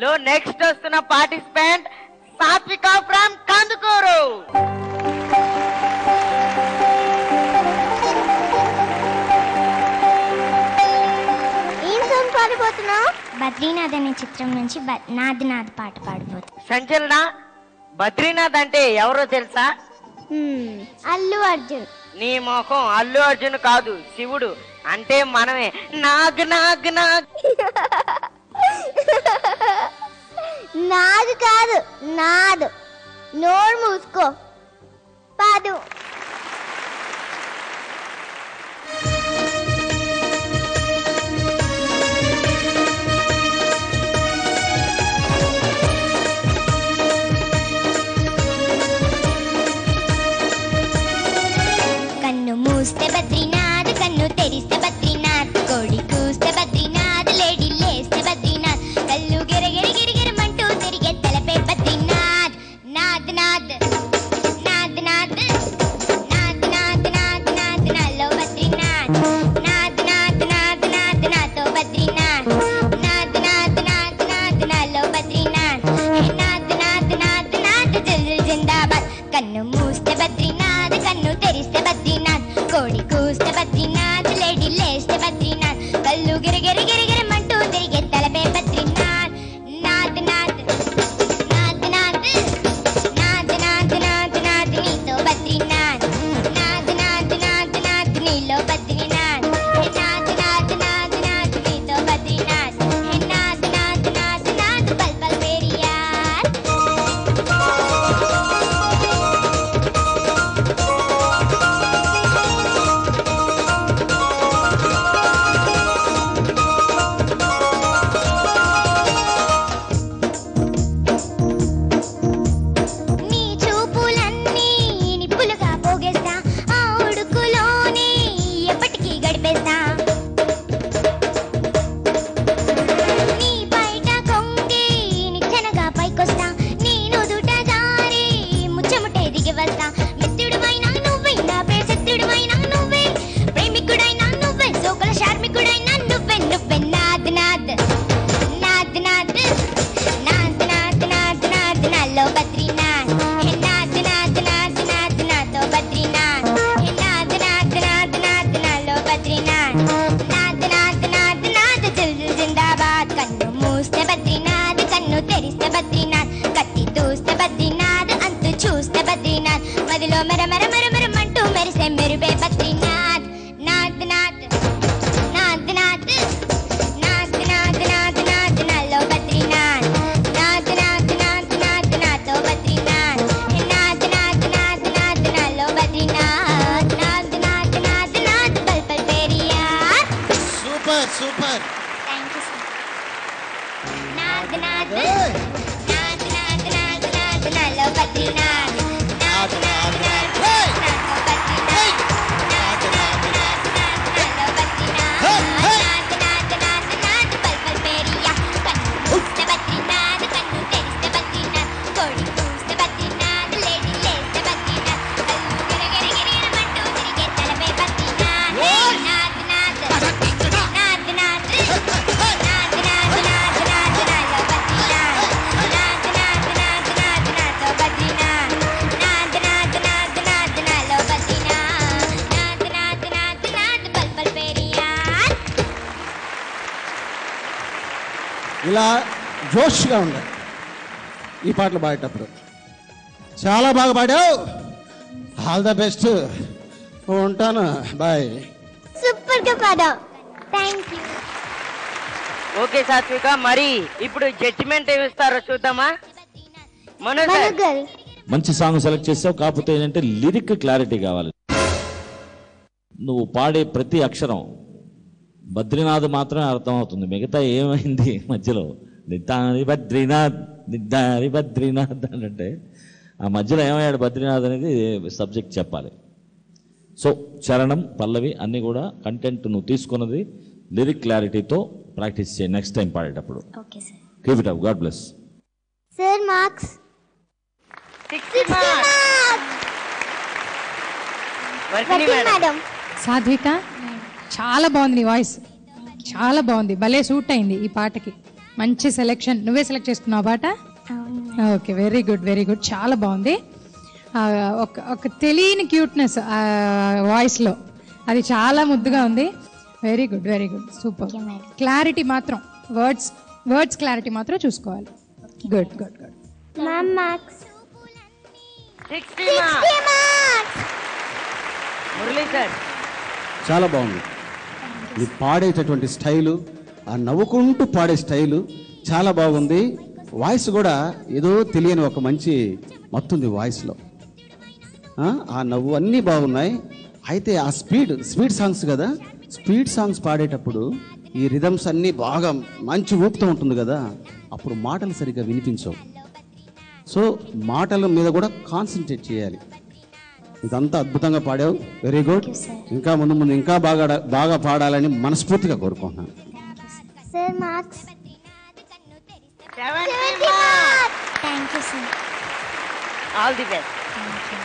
లో నెక్స్ట్ వస్తున్న పార్టిసిపెంట్ సాత్విక ఫ్రమ్ కందుకూరు. ఏం సాంగ్ పాడబోతున్నావు? బద్రీనాథ్ అనే చిత్రం నుంచి నాద్ నాద్ పాట పాడబోతున్నా. సంచలన బద్రీనాథ్ అంటే ఎవరో తెలుసా? అల్లు అర్జున్. నీ మొహం, అల్లు అర్జున్ కాదు, శివుడు. అంటే మనమే. నాగ్ నాగ్ నాగ్. నాగ్ కాదు, నాద్. నోరు మూసుకో, పాడు. కన్ను మూస్తే బద్రీనాథ్, కన్ను తెరిస్తే బద్రీనాథ్, కోడి కూస్తే బద్రీనాథ్, లేడీ లేస్తే బద్రీనాథ్, కళ్ళు గిరగిరి గిరిగిరమంటూ తిరిగే తలపే బద్రీనాథ్. నాద్ నాద్ నాద్ నాద్ నాద్ నాద్ నాద్ నాద్ నాలో బద్రీనాథ్. నాద్ నాద్ నాద్ నాద్ నాతో బద్రీనాథ్. నాద్ నాద్ నాద్ నాద్ నాలో బద్రీనాథ్. నాద్ నాద్ నాద్ నాద్ జిల్ జిందాబాద్. కన్ను మూస్తే బద్రీనాథ్, కన్ను తెరిస్తే బద్రీనాథ్, కోడి కూస్తే బద్రీనాథ్, లేడీ లేస్తే బద్రీనాథ్, కళ్ళు గిరగిరి గిరిగిరమంటూ తిరిగే తలపే బద్రీనాథ్. నాద్ నాద్ నాద్ నాద్ నాద్ నాద్ నాద్ నాద్ నీతో బద్రీనాథ్. నాద్ నాద్ నాద్ నాద్ నీలో బద్రీనాథ్. నాద్ నాద్ నాద్ నాద్ నీతో బద్రీనాథ్. నాద్ నాద్ నాద్ నాద్ బల్ బల్ పేరియార్. నీ చూపులన్నీ నిప్పులుగా పోగేస్తా, ఆ ఉడుకులోనే ఎప్పటికీ గడిపేస్తా. నీ బయట కొంగి నిచ్చెనగా పైకొస్తా, నీ నుదుట జారి ముచ్చముటే దిగి వస్తా. మిత్రుడువైనా నువ్వే, నా ప్రేమిత్రుడువైనా నువ్వే, ప్రేమికుడైనా నువ్వే, సోకుల శార్మికుడైనా నువ్వే. నువ్వే నాద్ నాద్ నాద్ నాద్ నాద్ నాద్ నాద్ నాద్ నాలో బద్రీనాథ్. నాద్ నాద్ నాద్ నాద్ నాతో బద్రీనాథ్. నాద్ నాద్ నాద్ నాద్ నాలో బద్రీనాథ్. నాద్ నాద్ నాద్ నాద్ జిల్ జిల్ జిందాబాద్. కన్ను మూస్తే బద్రీనాథ్, కన్ను తెరిస్తే బద్రీనాథ్, కత్తి దూస్తే బద్రీనాథ్, అంతు చూస్తే బద్రీనాథ్, మదిలో మెర మెర మెర మెరమంటూ మెరిసే మెరుపే బద్రీనాథ్. నాద్ నాద్ నాద్ నాద్ నాద్ నాద్ నాద్ నాద్ నాలో బద్రీనాథ్. నాద్ నాద్ నాద్ నాద్ నాతో బద్రీనాథ్. నాద్ నాద్ నాద్ నాద్ నాలో బద్రీనాథ్. నాద్ నాద్ నాద్ నాద్ బల్ బల్ Periyar. Super super. Thank you sir. నాద్ నాద్ నాద్ నాద్ నాద్ నాద్ నాలో బద్రీనాథ్. నాద్ నాద్ నాద్ నాద్ నాతో బద్రీనాథ్. నాద్ నాద్ నాద్ నాద్ నాలో బద్రీనాథ్. నాద్ నాద్ నాద్ నాద్ బల్ బల్ పేరియార్. కన్ను మూస్తే బద్రీనాథ్, కన్ను తెరిస్తే బద్రీనాథ్, కోడి కూస్తే బద్రీనాథ్, లేడీ లేస్తే బద్రీనాథ్, కళ్ళు గిరగిరి గిరిగిరమంటూ తిరిగే తలపే బద్రీనాథ్. నాద్ నాద్ నాద్ నాద్ నాద్ నాద్ నాద్ నాద్ నాలో బద్రీనాథ్. నాద్ నాద్ నాద్ నాద్ నాతో బద్రీనాథ్. నాద్ నాద్ నాద్ నాద్ నాలో బద్రీనాథ్. నాద్ నాద్ నాద్ నాద్ బల్ బల్ పేరియార్. ఇలా జోష్గా ఉండాలి ఈ పాటలు పాడేటప్పుడు. చాలా బాగా పాడావు. All the best. ఉంటాను, బాయ్. సూపర్ గా పాడావు. Thank you. ఓకే సాత్విక, మరి ఇప్పుడు జడ్జిమెంట్ ఏమి ఇస్తారో చూద్దామా? మనోజ్ సార్. మను గారు మంచి సాంగ్ సెలెక్ట్ చేసావు. కాకపోతే ఏంటంటే లిరిక్ క్లారిటీ కావాలి. నువ్వు పాడే ప్రతి అక్షరం బద్రీనాథ్ మాత్రమే అర్థమవుతుంది, మిగతా ఏమైంది మధ్యలో నిద్దారి బద్రీనాథ్ నిద్దారి బద్రీనాథ్ అంటే ఆ మధ్యలో ఏమయ్యాడు బద్రీనాథ్ అనేది సబ్జెక్ట్ చెప్పాలి. సో చరణం పల్లవి అన్నీ కూడా కంటెంట్ నువ్వు తీసుకున్నది లిరిక్ క్లారిటీతో ప్రాక్టీస్ చేయి నెక్స్ట్ టైం పాడేటప్పుడు. Okay sir. Keep it up. God bless. Sir marks 60 marks. Varshini madam. Sadhvika చాలా బాగుంది నీ వాయిస్, చాలా బాగుంది, భలే సూట్ అయింది ఈ పాటకి. మంచి సెలెక్షన్. నువ్వే సెలెక్ట్ చేసుకున్నావు పాట? Okay, very good very good, చాలా బాగుంది. ఒక తెలియని క్యూట్నెస్ వాయిస్లో, అది చాలా ముద్దుగా ఉంది. Very good very good, super. Clarity మాత్రం, వర్డ్స్ క్లారిటీ మాత్రం చూసుకోవాలి. Good good good. Ma'am marks 60 marks. Murali sir చాలా బాగుంది. నీ పాడేటటువంటి స్టైలు, ఆ నవ్వుకుంటూ పాడే స్టైలు చాలా బాగుంది. వాయిస్ కూడా ఏదో తెలియని ఒక మంచి మత్తుంది వాయిస్లో. ఆ నవ్వు అన్నీ బాగున్నాయి. అయితే ఆ స్పీడ్ సాంగ్స్ కదా, స్పీడ్ సాంగ్స్ పాడేటప్పుడు ఈ రిథమ్స్ అన్నీ బాగా మంచి ఊపుతూ ఉంటుంది కదా, అప్పుడు మాటలు సరిగ్గా వినిపించవు. సో మాటల మీద కూడా కాన్సన్ట్రేట్ చేయాలి. ఇదంతా అద్భుతంగా పాడావు, వెరీ గుడ్. ఇంకా ముందు ఇంకా బాగా పాడాలని మనస్ఫూర్తిగా కోరుకుంటున్నాను. Sir marks 70 marks. Thank you sir. All the best. Thank you.